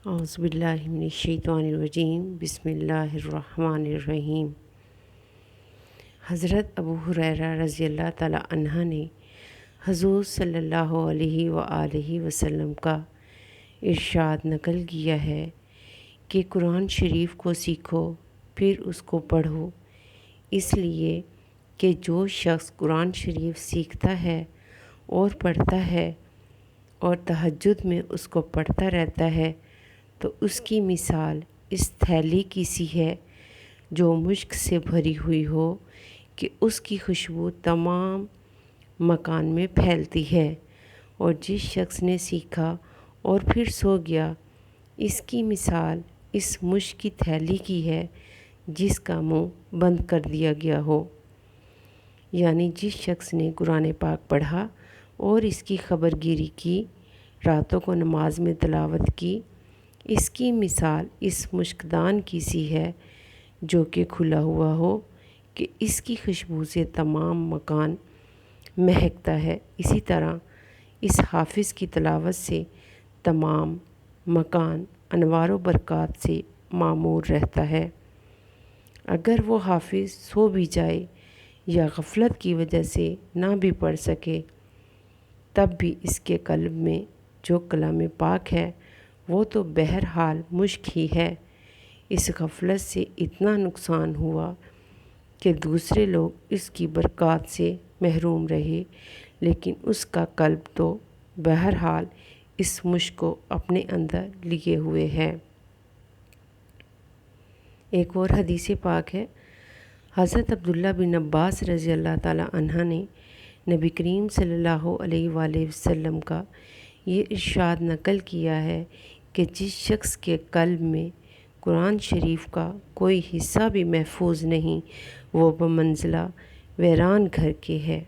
اعوذ باللہ من الشیطان الرجیم بسم اللہ الرحمن الرحیم۔ حضرت ابو ہریرہ رضی اللہ تعالیٰ عنہ نے حضور صلی اللہ علیہ وآلہ وسلم کا ارشاد نقل کیا ہے کہ قرآن شریف کو سیکھو پھر اس کو پڑھو، اس لیے کہ جو شخص قرآن شریف سیکھتا ہے اور پڑھتا ہے اور تہجد میں اس کو پڑھتا رہتا ہے تو اس کی مثال اس تھیلی کی سی ہے جو مشک سے بھری ہوئی ہو کہ اس کی خوشبو تمام مکان میں پھیلتی ہے، اور جس شخص نے سیکھا اور پھر سو گیا، اس کی مثال اس مشک کی تھیلی کی ہے جس کا منہ بند کر دیا گیا ہو۔ یعنی جس شخص نے قرآن پاک پڑھا اور اس کی خبر گیری کی، راتوں کو نماز میں تلاوت کی، اس کی مثال اس مشکدان کی سی ہے جو کہ کھلا ہوا ہو کہ اس کی خوشبو سے تمام مکان مہکتا ہے۔ اسی طرح اس حافظ کی تلاوت سے تمام مکان انوار و برکات سے معمور رہتا ہے۔ اگر وہ حافظ سو بھی جائے یا غفلت کی وجہ سے نہ بھی پڑھ سکے، تب بھی اس کے قلب میں جو کلام پاک ہے وہ تو بہرحال مشک ہی ہے۔ اس غفلت سے اتنا نقصان ہوا کہ دوسرے لوگ اس کی برکات سے محروم رہے، لیکن اس کا قلب تو بہرحال اس مشک کو اپنے اندر لیے ہوئے ہے۔ ایک اور حدیث پاک ہے، حضرت عبداللہ بن عباس رضی اللہ تعالیٰ عنہ نے نبی کریم صلی اللہ علیہ وآلہ وسلم کا یہ ارشاد نقل کیا ہے کہ جس شخص کے قلب میں قرآن شریف کا کوئی حصہ بھی محفوظ نہیں، وہ بمنزلہ ویران گھر کے ہے۔